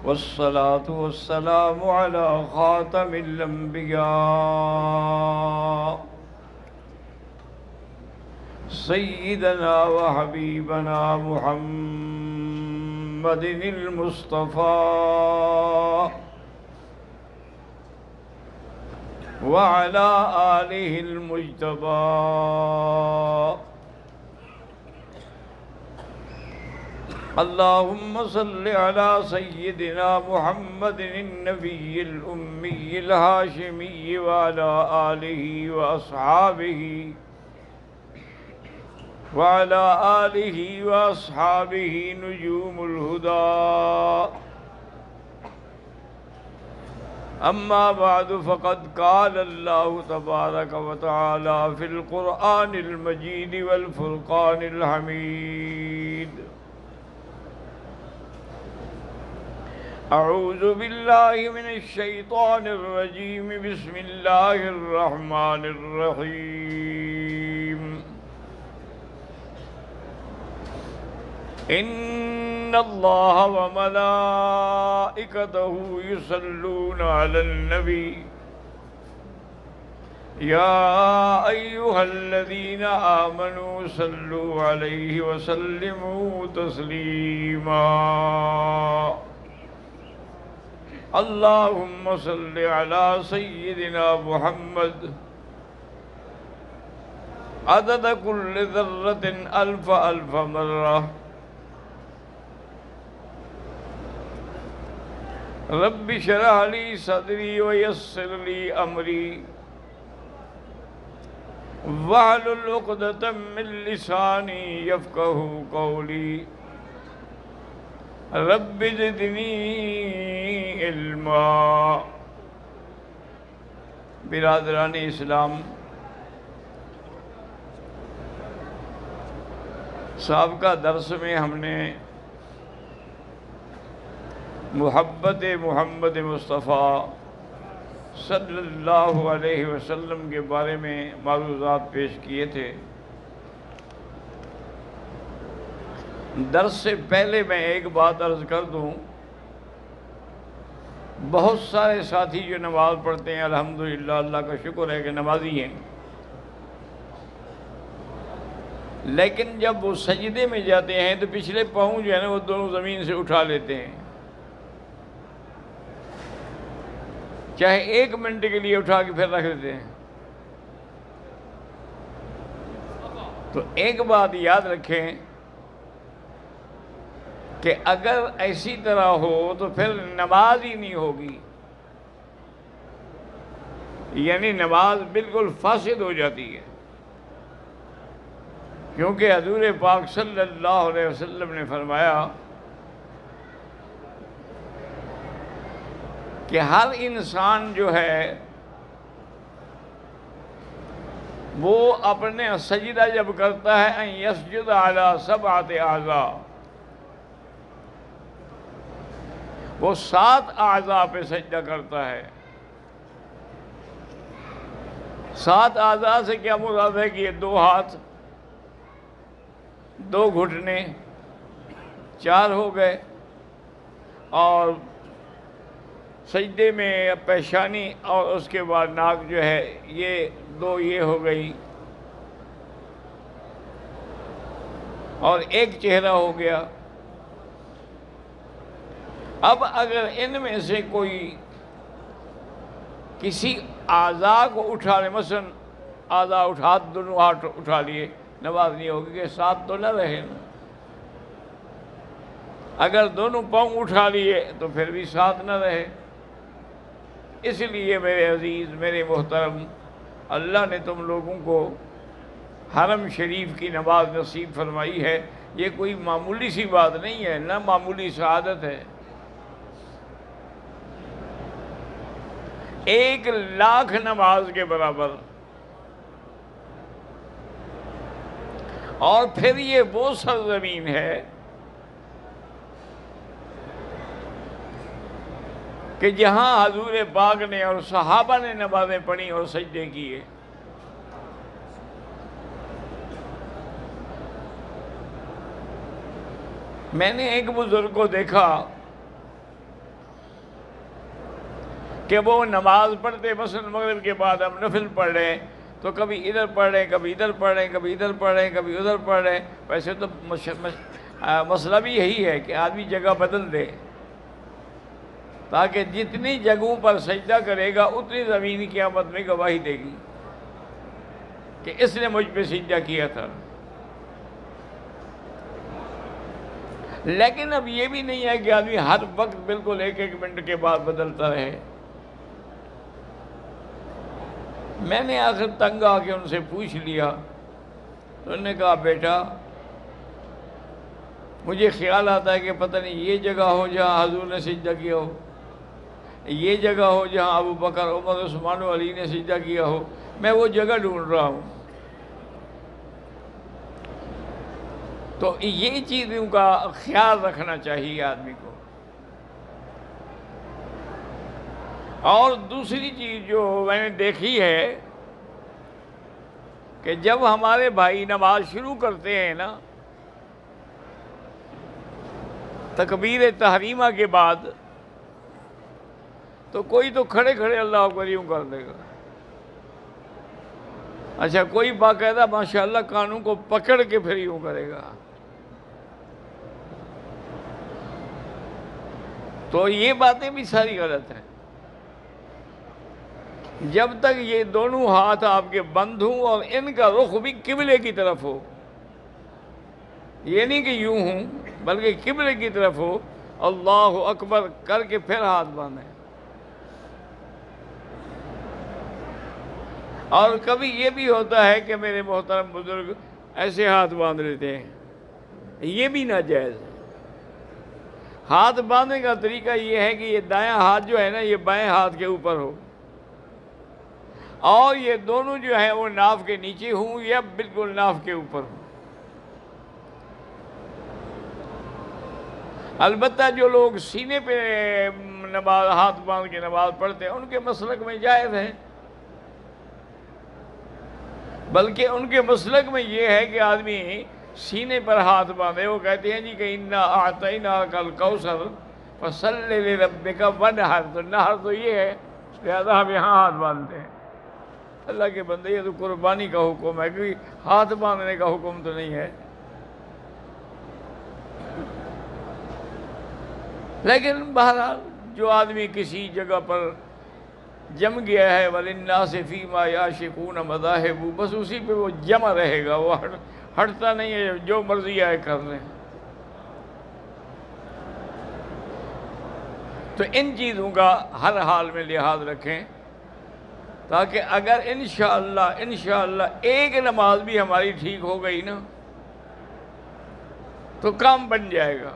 والصلاة والسلام على خاتم الأنبياء سيدنا وحبيبنا محمد المصطفى وعلى آله المجتبى. اللهم صل على سيدنا محمد النبي الأمي الهاشمي وعلى آله وأصحابه نجوم الهدى. أما بعد فقد قال الله تبارك وتعالى في القرآن المجيد والفرقان الحميد: أعوذ بالله من الشيطان الرجيم. بسم الله الرحمن الرحيم. إن الله وملائكته يصلون على النبي يا أيها الذين آمنوا صلوا عليه وسلموا تسليما. اللهم صل على سيدنا محمد عدد كل ذرة ألف ألف مرة. رب اشرح لي صدري ويسر لي أمري واحلل عقدة من لساني يفقهوا قولي. رب زدنی علما. برادران اسلام، سابقہ درس میں ہم نے محبت محمد مصطفیٰ صلی اللہ علیہ وسلم کے بارے میں معروضات پیش کیے تھے. درس سے پہلے میں ایک بات عرض کر دوں. بہت سارے ساتھی جو نماز پڑھتے ہیں، الحمدللہ اللہ کا شکر ہے کہ نمازی ہیں، لیکن جب وہ سجدے میں جاتے ہیں تو پچھلے پاؤں جو ہے نا وہ دونوں زمین سے اٹھا لیتے ہیں. چاہے 1 منٹ کے لیے اٹھا کے پھر رکھ دیتے ہیں. تو ایک بات یاد رکھیں کہ اگر ایسی طرح ہو تو پھر نماز ہی نہیں ہوگی، یعنی نماز بالکل فاسد ہو جاتی ہے. کیونکہ حضور پاک صلی اللہ علیہ وسلم نے فرمایا کہ ہر انسان جو ہے وہ اپنے سجدہ جب کرتا ہے ان یسجد علی 7 اعضاء، وہ 7 اعضاء پہ سجدہ کرتا ہے. 7 اعضاء سے کیا مراد ہے کہ یہ 2 ہاتھ، 2 گھٹنے، 4 ہو گئے، اور سجدے میں پیشانی اور اس کے بعد ناک جو ہے یہ 2 یہ ہو گئی، اور ایک چہرہ ہو گیا. اب اگر ان میں سے کوئی کسی اعضاء کو اٹھا لے، مثلا اعضاء دونوں ہاتھ اٹھا لیے، نماز نہیں ہوگی کہ 7 تو نہ رہے. اگر دونوں پاؤں اٹھا لیے تو پھر بھی 7 نہ رہے. اس لیے میرے عزیز، میرے محترم، اللہ نے تم لوگوں کو حرم شریف کی نماز نصیب فرمائی ہے. یہ کوئی معمولی سی بات نہیں ہے، نہ معمولی سعادت ہے. 1,00,000 نماز کے برابر. اور پھر یہ وہ سرزمین ہے کہ جہاں حضور پاک نے اور صحابہ نے نمازیں پڑھی اور سجدے کیے. میں نے ایک بزرگ کو دیکھا کہ وہ نماز پڑھتے، مثلا مغرب کے بعد ہم نفل پڑھ رہے ہیں تو کبھی ادھر پڑھ رہے ہیں، کبھی ادھر پڑھ رہے ہیں، کبھی ادھر پڑھ رہے ہیں، کبھی ادھر پڑھ رہے ہیں۔ ویسے تو مسئلہ بھی یہی ہے کہ آدمی جگہ بدل دے، تاکہ جتنی جگہوں پر سجدہ کرے گا اتنی زمین قیامت میں گواہی دے گی کہ اس نے مجھ پہ سجدہ کیا تھا۔ لیکن اب یہ بھی نہیں ہے کہ آدمی ہر وقت بالکل ایک ایک منٹ کے بعد بدلتا رہے۔ میں نے آخر تنگ آ کے ان سے پوچھ لیا تو انہوں نے کہا بیٹا مجھے خیال آتا ہے کہ پتہ نہیں یہ جگہ ہو جہاں حضور نے سجدہ کیا ہو، یہ جگہ ہو جہاں ابو بکر، عمر، عثمان و علی نے سجدہ کیا ہو، میں وہ جگہ ڈھونڈ رہا ہوں۔ تو یہ چیزوں کا خیال رکھنا چاہیے آدمی کو۔ اور دوسری چیز جو میں نے دیکھی ہے کہ جب ہمارے بھائی نماز شروع کرتے ہیں نا تکبیر تحریمہ کے بعد، تو کوئی تو کھڑے کھڑے اللہ اکبر یوں کر دے گا، اچھا کوئی باقاعدہ ماشاءاللہ کانوں کو پکڑ کے پھر یوں کرے گا۔ تو یہ باتیں بھی ساری غلط ہیں۔ جب تک یہ دونوں ہاتھ آپ کے بند ہوں اور ان کا رخ بھی قبلے کی طرف ہو، یہ نہیں کہ یوں ہوں بلکہ قبلے کی طرف ہو، اللہ اکبر کر کے پھر ہاتھ باندھیں۔ اور کبھی یہ بھی ہوتا ہے کہ میرے محترم بزرگ ایسے ہاتھ باندھ لیتے ہیں، یہ بھی ناجائز ہے۔ ہاتھ باندھنے کا طریقہ یہ ہے کہ یہ دایاں ہاتھ جو ہے نا یہ بائیں ہاتھ کے اوپر ہو، اور یہ دونوں جو ہیں وہ ناف کے نیچے ہوں یا بالکل ناف کے اوپر ہوں۔ البتہ جو لوگ سینے پہ نماز ہاتھ باندھ کے نماز پڑھتے ہیں ان کے مسلک میں جائز ہے، بلکہ ان کے مسلک میں یہ ہے کہ آدمی سینے پر ہاتھ باندھے۔ وہ کہتے ہیں جی کہ اِنَّا أَعْطَيْنَاكَ الْكَوْثَرَ فَصَلِّ لِرَبِّكَ وَانْحَرْ، تو نہر تو یہ ہے، لہذا ہم یہاں ہاتھ باندھتے ہیں۔ اللہ کے بندے یہ تو قربانی کا حکم ہے، کوئی ہاتھ باندھنے کا حکم تو نہیں ہے۔ لیکن بہرحال جو آدمی کسی جگہ پر جم گیا ہے وَلِلنَّاسِ فِي مَا يَعْشِقُونَ مَذَاهِبُ، بس اسی پہ وہ جمع رہے گا، وہ ہٹتا نہیں ہے، جو مرضی آئے کر لیں۔ تو ان چیزوں کا ہر حال میں لحاظ رکھیں، تاکہ اگر انشاءاللہ ایک نماز بھی ہماری ٹھیک ہو گئی نا تو کام بن جائے گا۔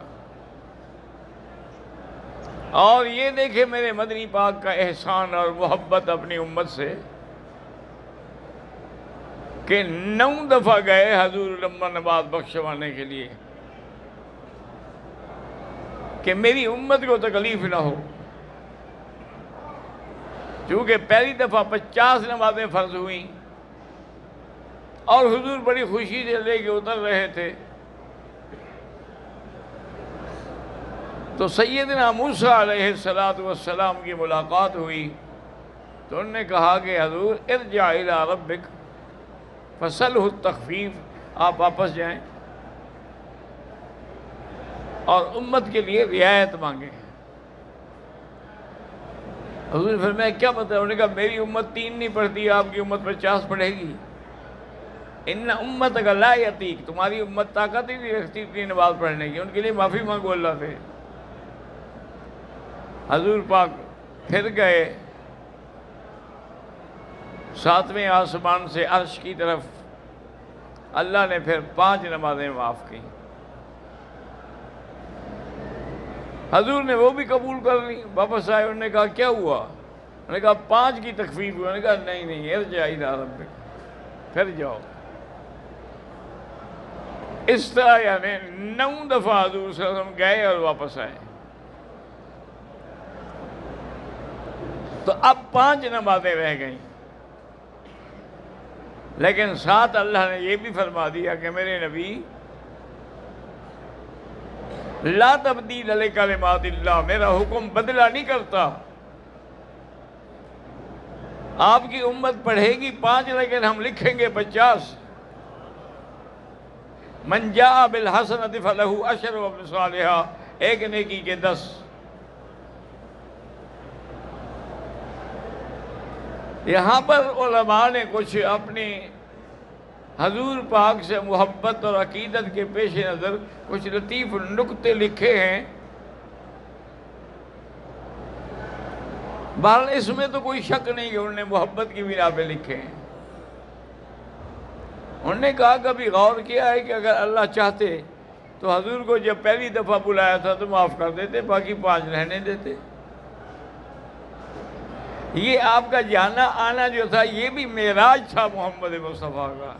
اور یہ دیکھیں میرے مدنی پاک کا احسان اور محبت اپنی امت سے کہ 9 دفعہ گئے حضور لمبا نماز بخشوانے کے لیے کہ میری امت کو تکلیف نہ ہو، کیونکہ پہلی دفعہ 50 نمازیں فرض ہوئیں اور حضور بڑی خوشی سے لے کے اتر رہے تھے۔ تو سیدنا موسیٰ علیہ السلام کی ملاقات ہوئی تو انہوں نے کہا کہ حضور ارجع الی ربک فسلہ التخفیف، آپ واپس جائیں اور امت کے لیے رعایت مانگیں۔ حضور فرمایا کیا مطلب؟ انہوں نے کہا میری امت 3 نہیں پڑھتی، آپ کی امت 50 پڑھے گی۔ ان امتک لا یطیق، تمہاری امت طاقت ہی نہیں رکھتی اتنی نماز پڑھنے کی، ان کے لیے معافی مانگو اللہ سے۔ حضور پاک پھر گئے 7ویں آسمان سے عرش کی طرف، اللہ نے پھر 5 نمازیں معاف کی، حضور نے وہ بھی قبول کر لی۔ واپس آئے، انہوں نے کہا کیا ہوا؟ انہوں نے کہا 5 کی تخفیف ہوئی۔ انہوں نے کہا نہیں ارجع الی ربک، پھر جاؤ۔ اس طرح یعنی 9 دفعہ حضور صلی اللہ علیہ وسلم گئے اور واپس آئے۔ تو اب 5 نمازیں رہ گئیں، لیکن ساتھ اللہ نے یہ بھی فرما دیا کہ میرے نبی لا تبدیل لکلمات اللہ، میرا حکم بدلہ نہیں کرتا، آپ کی امت پڑھے گی 5 لیکن ہم لکھیں گے 50۔ من جاء بالحسنۃ فلہ عشر امثالھا، ایک نیکی کے 10۔ یہاں پر علماء نے کچھ اپنی حضور پاک سے محبت اور عقیدت کے پیش نظر کچھ لطیف نکتے لکھے ہیں۔ بہرحال اس میں تو کوئی شک نہیں کہ انہوں نے محبت کی بنا پہ لکھے ہیں۔ انہوں نے کہا کبھی غور کیا ہے کہ اگر اللہ چاہتے تو حضور کو جب پہلی دفعہ بلایا تھا تو معاف کر دیتے، باقی 5 رہنے دیتے۔ یہ آپ کا جانا آنا جو تھا یہ بھی معراج تھا محمد مصطفیٰ کا۔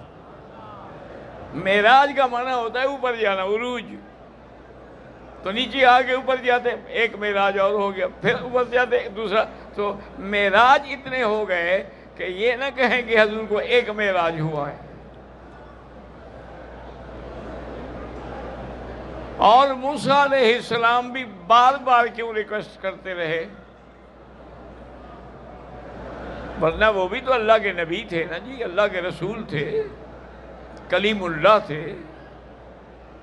معراج کا معنی ہوتا ہے اوپر جانا، عروج۔ تو نیچے آگے اوپر جاتے، ایک معراج اور ہو گیا، پھر اوپر جاتے دوسرا۔ تو معراج اتنے ہو گئے کہ یہ نہ کہیں کہ حضور کو ایک معراج ہوا ہے۔ اور موسیٰ علیہ السلام بھی بار بار کیوں ریکویسٹ کرتے رہے؟ ورنہ وہ بھی تو اللہ کے نبی تھے نا جی، اللہ کے رسول تھے، کلیم اللہ تھے۔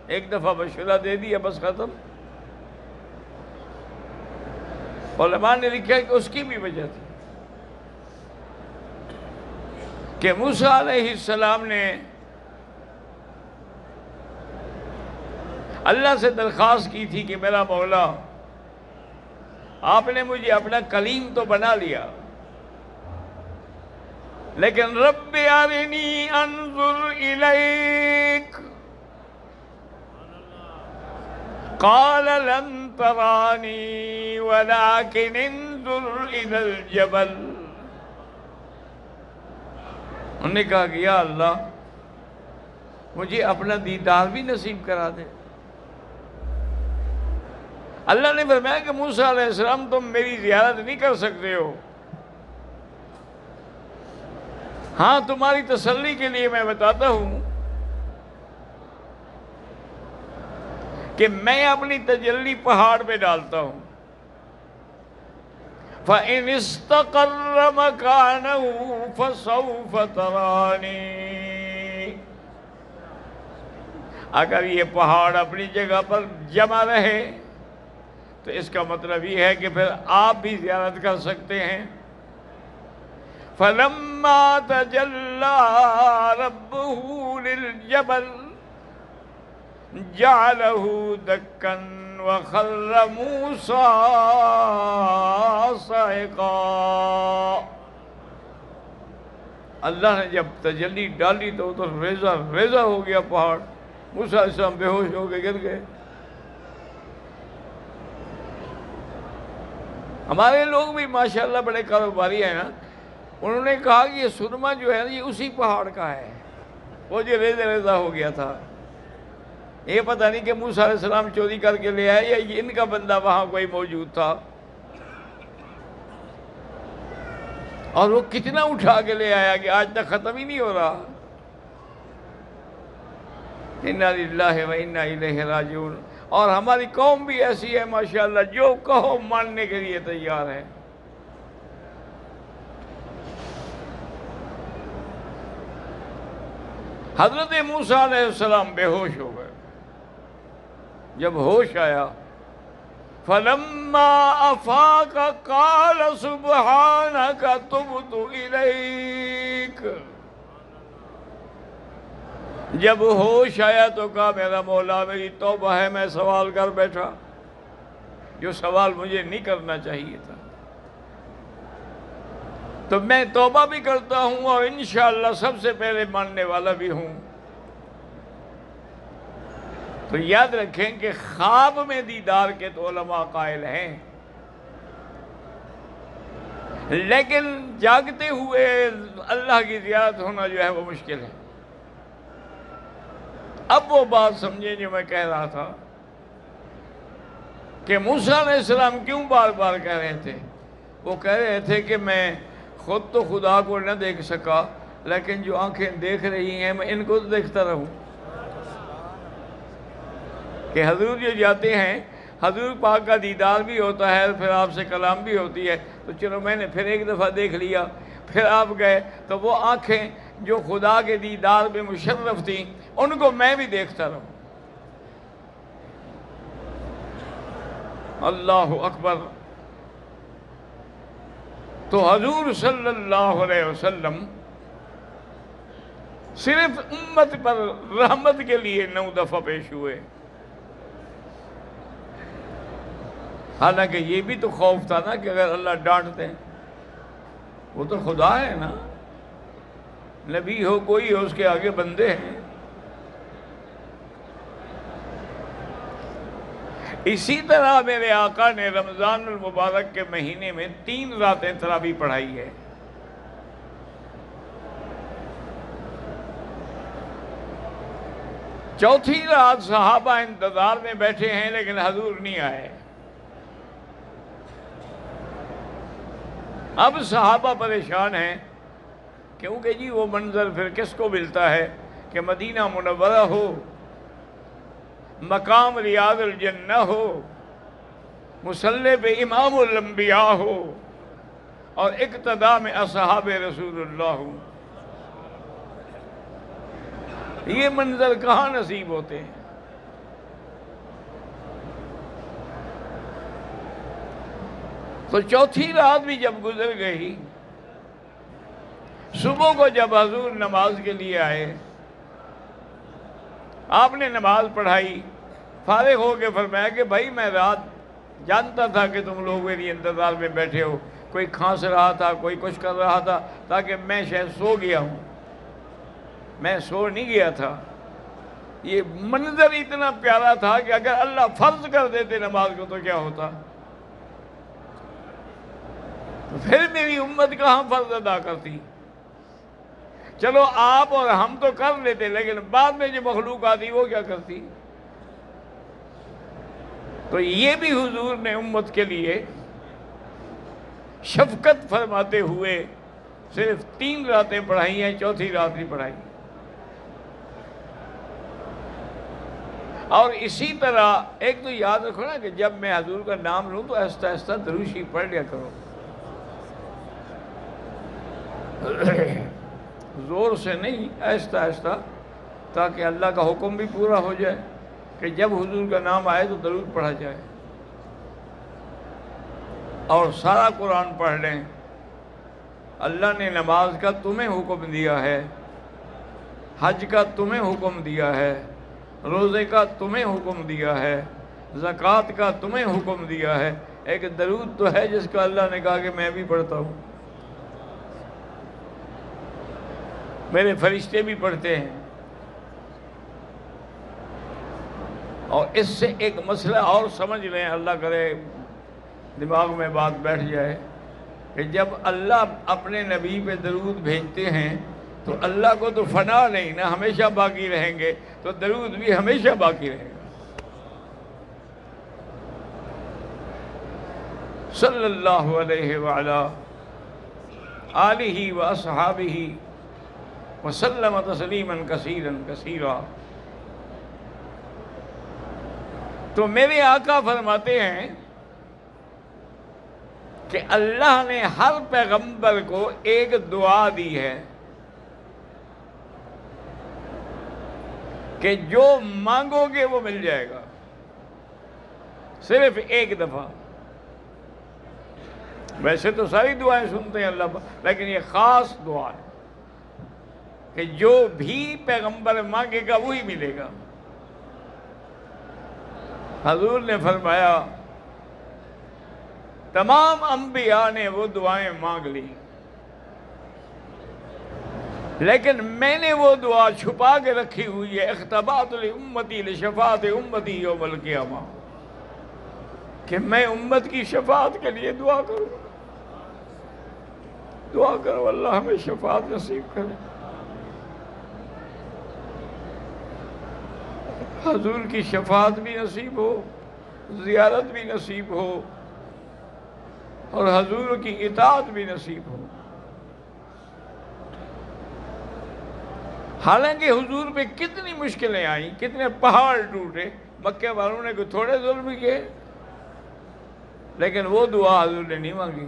ایک دفعہ مشورہ دے دیا بس ختم۔ علماء نے لکھا کہ اس کی بھی وجہ تھی کہ موسیٰ علیہ السلام نے اللہ سے درخواست کی تھی کہ میرا مولا، آپ نے مجھے اپنا کلیم تو بنا لیا، لیکن رب ارنی انظر الیک، قال لن ترانی ولكن انظر الى الجبل۔ انہوں نے کہا کہ یا اللہ مجھے اپنا دیدار بھی نصیب کرا دے۔ اللہ نے فرمایا کہ موسیٰ علیہ السلام تم میری زیارت نہیں کر سکتے ہو، ہاں تمہاری تسلی کے لیے میں بتاتا ہوں کہ میں اپنی تجلی پہاڑ پہ ڈالتا ہوں، فَإِنِ اسْتَقَرَّ مَكَانَهُ فَسَوْفَ تَرَانِي۔ اگر یہ پہاڑ اپنی جگہ پر جمع رہے تو اس کا مطلب یہ ہے کہ پھر آپ بھی زیارت کر سکتے ہیں۔ فَلَمَّا تَجَلَّى رَبُّهُ لِلْجَبَلِ جَعَلَهُ دَكًّا وَخَرَّ مُوسَىٰ صَعِقًا۔ اللہ نے جب تجلی ڈالی تو ادھر ریزہ ریزہ ہو گیا پہاڑ، موسیٰ علیہ السلام بے ہوش ہو کے گر گئے۔ ہمارے لوگ بھی ماشاءاللہ بڑے کاروباری ہیں نا، انہوں نے کہا کہ یہ سرما جو ہے یہ اسی پہاڑ کا ہے، وہ جو ریزہ ریزہ ہو گیا تھا۔ یہ پتہ نہیں کہ موسیٰ علیہ السلام چوری کر کے لے آئے یا ان کا بندہ وہاں کوئی موجود تھا، اور وہ کتنا اٹھا کے لے آیا کہ آج تک ختم ہی نہیں ہو رہا۔ انا للہ و انا الیہ راجعون۔ اور ہماری قوم بھی ایسی ہے ماشاءاللہ، جو کہو ماننے کے لیے تیار ہے۔ حضرت موسیٰ علیہ السلام بے ہوش ہو گئے۔ جب ہوش آیا فَلَمَّا أَفَاقَ قَالَ سُبْحَانَكَ تُبْتُ إِلَيْكَ۔ جب ہوش آیا تو کہا میرا مولا میری توبہ ہے، میں سوال کر بیٹھا جو سوال مجھے نہیں کرنا چاہیے تھا، تو میں توبہ بھی کرتا ہوں اور انشاءاللہ سب سے پہلے ماننے والا بھی ہوں۔ تو یاد رکھیں کہ خواب میں دیدار کے تو علماء قائل ہیں، لیکن جاگتے ہوئے اللہ کی زیارت ہونا جو ہے وہ مشکل ہے۔ اب وہ بات سمجھیں جو میں کہہ رہا تھا کہ موسیٰ علیہ السلام کیوں بار بار کہہ رہے تھے؟ وہ کہہ رہے تھے کہ میں خود تو خدا کو نہ دیکھ سکا، لیکن جو آنکھیں دیکھ رہی ہیں میں ان کو دیکھتا رہوں۔ کہ حضور جو جاتے ہیں، حضور پاک کا دیدار بھی ہوتا ہے، پھر آپ سے کلام بھی ہوتی ہے، تو چلو میں نے پھر ایک دفعہ دیکھ لیا، پھر آپ گئے تو وہ آنکھیں جو خدا کے دیدار میں مشرف تھیں ان کو میں بھی دیکھتا رہوں۔ اللہ اکبر۔ تو حضور صلی اللہ علیہ وسلم صرف امت پر رحمت کے لیے 9 دفعہ پیش ہوئے۔ حالانکہ یہ بھی تو خوف تھا نا کہ اگر اللہ ڈانٹ دیں، وہ تو خدا ہے نا، نبی ہو کوئی ہو، اس کے آگے بندے ہیں۔ اسی طرح میرے آقا نے رمضان المبارک کے مہینے میں 3 راتیں تراویح پڑھائی ہے۔ چوتھی رات صحابہ انتظار میں بیٹھے ہیں لیکن حضور نہیں آئے۔ اب صحابہ پریشان ہیں، کیونکہ جی وہ منظر پھر کس کو ملتا ہے کہ مدینہ منورہ ہو، مقام ریاض الجنہ ہو، مصلی پہ امام الانبیاء ہو اور اقتداء میں اصحاب رسول اللہ ہو۔ یہ منظر کہاں نصیب ہوتے ہیں؟ تو چوتھی رات بھی جب گزر گئی، صبح کو جب حضور نماز کے لیے آئے، آپ نے نماز پڑھائی، فارغ ہو کے فرمایا کہ بھائی میں رات جانتا تھا کہ تم لوگ میری انتظار میں بیٹھے ہو، کوئی کھانس رہا تھا، کوئی کچھ کر رہا تھا، تاکہ میں شاید سو گیا ہوں، میں سو نہیں گیا تھا۔ یہ منظر اتنا پیارا تھا کہ اگر اللہ فرض کر دیتے نماز کو تو کیا ہوتا؟ تو پھر میری امت کہاں فرض ادا کرتی؟ چلو آپ اور ہم تو کر لیتے، لیکن بعد میں جو مخلوق آتی وہ کیا کرتی؟ تو یہ بھی حضور نے امت کے لیے شفقت فرماتے ہوئے صرف 3 راتیں پڑھائی ہیں، چوتھی رات نہیں پڑھائی۔ اور اسی طرح ایک تو یاد رکھو نا کہ جب میں حضور کا نام لوں تو آہستہ آہستہ درود شریف پڑھ لیا کرو، زور سے نہیں، آہستہ آہستہ، تاکہ اللہ کا حکم بھی پورا ہو جائے کہ جب حضور کا نام آئے تو درود پڑھا جائے۔ اور سارا قرآن پڑھ لیں۔ اللہ نے نماز کا تمہیں حکم دیا ہے، حج کا تمہیں حکم دیا ہے، روزے کا تمہیں حکم دیا ہے، زکوٰۃ کا تمہیں حکم دیا ہے۔ ایک درود تو ہے جس کا اللہ نے کہا کہ میں بھی پڑھتا ہوں، میرے فرشتے بھی پڑھتے ہیں۔ اور اس سے ایک مسئلہ اور سمجھ لیں، اللہ کرے دماغ میں بات بیٹھ جائے، کہ جب اللہ اپنے نبی پہ درود بھیجتے ہیں تو اللہ کو تو فنا نہیں نا، ہمیشہ باقی رہیں گے، تو درود بھی ہمیشہ باقی رہے گا۔ صلی اللہ علیہ وعلا آلہ واصحابہ وسلم تسلیما کثیرا کثیرا۔ تو میرے آقا فرماتے ہیں کہ اللہ نے ہر پیغمبر کو ایک دعا دی ہے کہ جو مانگو گے وہ مل جائے گا، صرف ایک دفعہ۔ ویسے تو ساری دعائیں سنتے ہیں اللہ پر، لیکن یہ خاص دعا ہے کہ جو بھی پیغمبر مانگے گا وہی ملے گا۔ حضور نے فرمایا تمام انبیاء نے وہ دعائیں مانگ لی، لیکن میں نے وہ دعا چھپا کے رکھی ہوئی ہے، اختبات لامتی لشفاعت امتی یوم القیامہ، کہ میں امت کی شفاعت کے لیے دعا کروں۔ دعا کرو اللہ ہمیں شفاعت نصیب کرے، حضور کی شفاعت بھی نصیب ہو، زیارت بھی نصیب ہو، اور حضور کی اطاعت بھی نصیب ہو۔ حالانکہ حضور پہ کتنی مشکلیں آئیں، کتنے پہاڑ ٹوٹے، مکے والوں نے کوئی تھوڑے ظلم کیے، لیکن وہ دعا حضور نے نہیں مانگی۔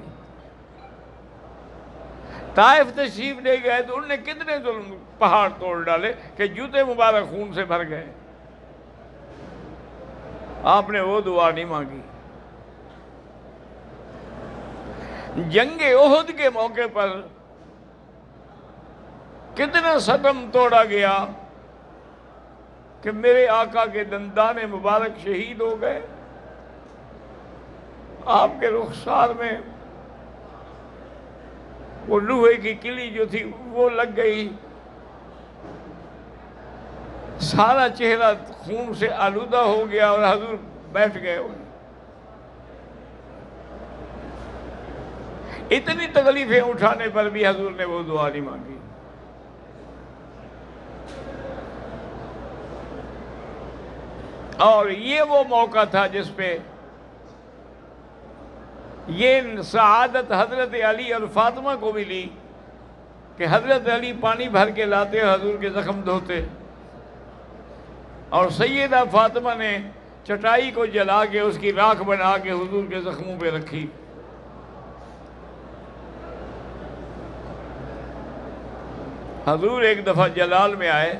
طائف تشریف لے گئے تو انہوں نے کتنے ظلم پہاڑ توڑ ڈالے کہ جوتے مبارک خون سے بھر گئے. آپ نے وہ دعا نہیں مانگی. جنگ احد کے موقع پر کتنا ستم توڑا گیا کہ میرے آقا کے دندان مبارک شہید ہو گئے. آپ کے رخسار میں وہ لوہے کی کلی جو تھی وہ لگ گئی. سارا چہرہ خون سے آلودہ ہو گیا اور حضور بیٹھ گئے. اتنی تکلیفیں اٹھانے پر بھی حضور نے وہ دعا نہیں مانگی. اور یہ وہ موقع تھا جس پہ یہ سعادت حضرت علی اور فاطمہ کو ملی کہ حضرت علی پانی بھر کے لاتے اور حضور کے زخم دھوتے، اور سیدہ فاطمہ نے چٹائی کو جلا کے اس کی راکھ بنا کے حضور کے زخموں پہ رکھی. حضور ایک دفعہ جلال میں آئے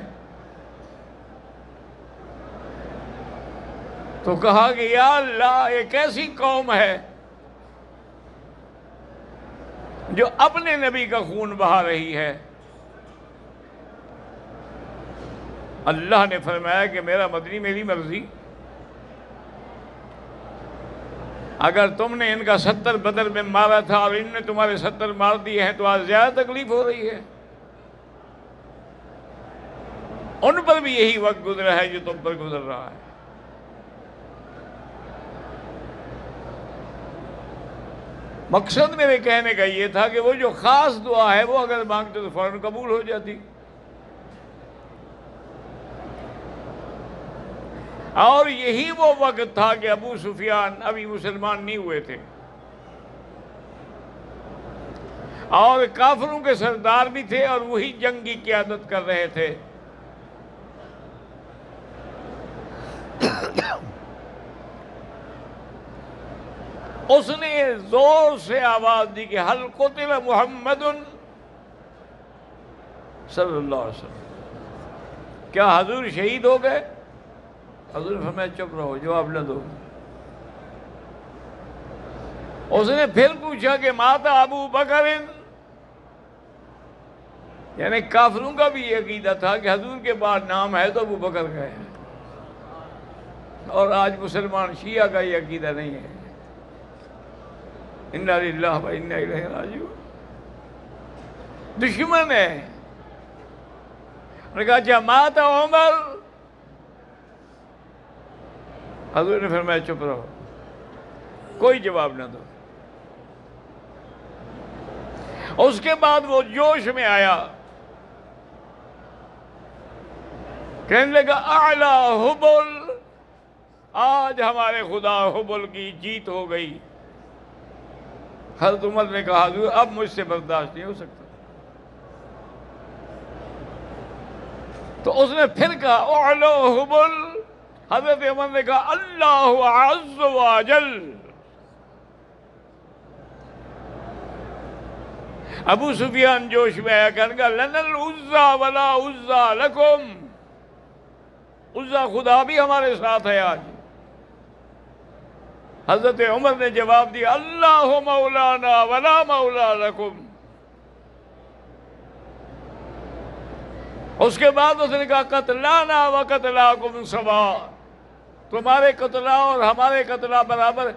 تو کہا کہ یا اللہ، ایک ایسی قوم ہے جو اپنے نبی کا خون بہا رہی ہے. اللہ نے فرمایا کہ میرا مدنی میری مرضی، اگر تم نے ان کا 70 بدر میں مارا تھا اور ان نے تمہارے 70 مار دیے ہیں تو آج زیادہ تکلیف ہو رہی ہے. ان پر بھی یہی وقت گزرا ہے جو تم پر گزر رہا ہے. مقصد میرے کہنے کا یہ تھا کہ وہ جو خاص دعا ہے وہ اگر مانگتے تو فوراً قبول ہو جاتی. اور یہی وہ وقت تھا کہ ابو سفیان ابھی مسلمان نہیں ہوئے تھے اور کافروں کے سردار بھی تھے اور وہی جنگ کی قیادت کر رہے تھے. اس نے زور سے آواز دی کہ حل قتل محمد صلی اللہ علیہ وسلم، کیا حضور شہید ہو گئے؟ حضور نے فرمایا چپ رہو، جواب نہ دو. اس نے پھر پوچھا کہ ماتا ابو بکر، یعنی کافروں کا بھی یہ عقیدہ تھا کہ حضور کے بعد نام ہے تو ابو بکر کا ہے، اور آج مسلمان شیعہ کا یہ عقیدہ نہیں ہے. انا للہ و انا الیہ راجعون. دشمن ہے. انہوں نے کہا اچھا ماتا عمر، حضور نے فرمایا چپ رہو، کوئی جواب نہ دو. اس کے بعد وہ جوش میں آیا، کہنے لگا اعلی حبل، آج ہمارے خدا حبل کی جیت ہو گئی. حضرت عمر نے کہا حضور اب مجھ سے برداشت نہیں ہو سکتا. تو اس نے پھر کہا اعلی حبل. حضرت عمر نے کہا اللہ عز و جل. ابو سفیان جوش میں آیا، کہنے لگا لن العزا ولا عزا لکم، عزا خدا بھی ہمارے ساتھ ہے آج. حضرت عمر نے جواب دیا اللہ مولانا ولا مولا لکم. اس کے بعد اس نے کہا قتلانا و قتلاکم سوا، تمہارے قتلہ اور ہمارے قتلہ برابر،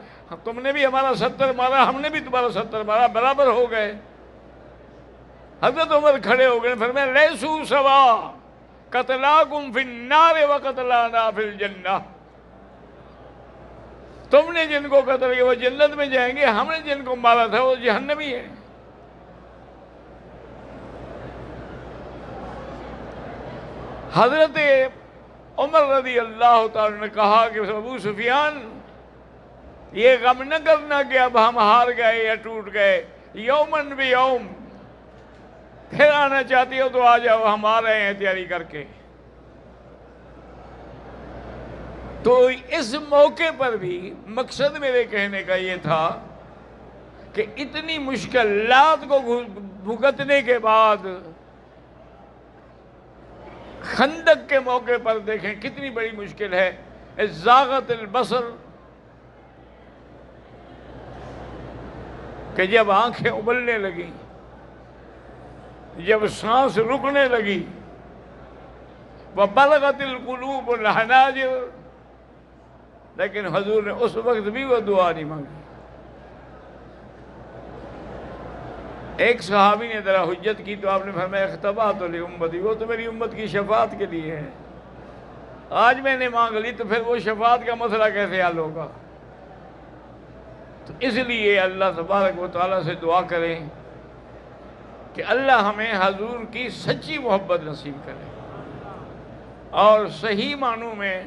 تم نے بھی ہمارا 70 مارا، ہم نے بھی تمہارا 70 مارا، برابر ہو گئے. حضرت عمر کھڑے ہو گئے، فرمایا لیسو سوا، قتلاکم فی النار و قتلانا فی الجنہ. تم نے جن کو قتل کیا وہ جنت میں جائیں گے، ہم نے جن کو مارا تھا وہ جہنمی ہے. حضرت عمر رضی اللہ تعالی نے کہا کہ ابو سفیان یہ غم نہ کرنا کہ اب ہم ہار گئے یا ٹوٹ گئے، یومن بیوم، پھر آنا چاہتی ہو تو آ جاؤ، ہم آ رہے ہیں تیاری کر کے. تو اس موقع پر بھی مقصد میرے کہنے کا یہ تھا کہ اتنی مشکلات کو بھگتنے کے بعد خندق کے موقع پر دیکھیں کتنی بڑی مشکل ہے، زاغت البصر، کہ جب آنکھیں ابلنے لگیں، جب سانس رکنے لگی، وَبَلَغَتِ الْقُلُوبُ الْحَنَاجِرَ، لیکن حضور نے اس وقت بھی وہ دعا نہیں مانگی۔ ایک صحابی نے ذرا حجت کی تو آپ نے فرمایا اختبات لأمتی، وہ تو میری امت کی شفاعت کے لیے ہے، آج میں نے مانگ لی تو پھر وہ شفاعت کا مسئلہ کیسے حل ہوگا؟ تو اس لیے اللہ تبارک و تعالیٰ سے دعا کریں کہ اللہ ہمیں حضور کی سچی محبت نصیب کرے، اور صحیح معنوں میں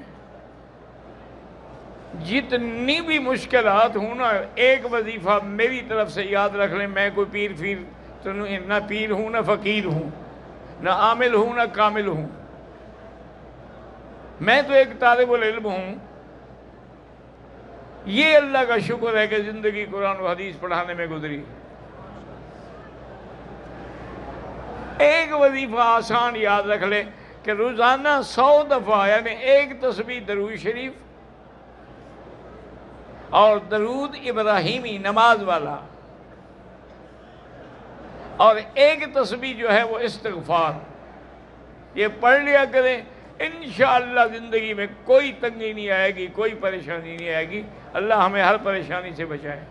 جتنی بھی مشکلات ہوں نا، ایک وظیفہ میری طرف سے یاد رکھ لیں، میں کوئی پیر تو نہ پیر ہوں، نہ فقیر ہوں، نہ عامل ہوں، نہ کامل ہوں، میں تو ایک طالب العلم ہوں۔ یہ اللہ کا شکر ہے کہ زندگی قرآن و حدیث پڑھانے میں گزری۔ ایک وظیفہ آسان یاد رکھ لے کہ روزانہ 100 دفعہ، یعنی ایک تسبیح درود شریف اور درود ابراہیمی نماز والا، اور ایک تسبیح جو ہے وہ استغفار، یہ پڑھ لیا کریں، انشاءاللہ زندگی میں کوئی تنگی نہیں آئے گی، کوئی پریشانی نہیں آئے گی، اللہ ہمیں ہر پریشانی سے بچائے۔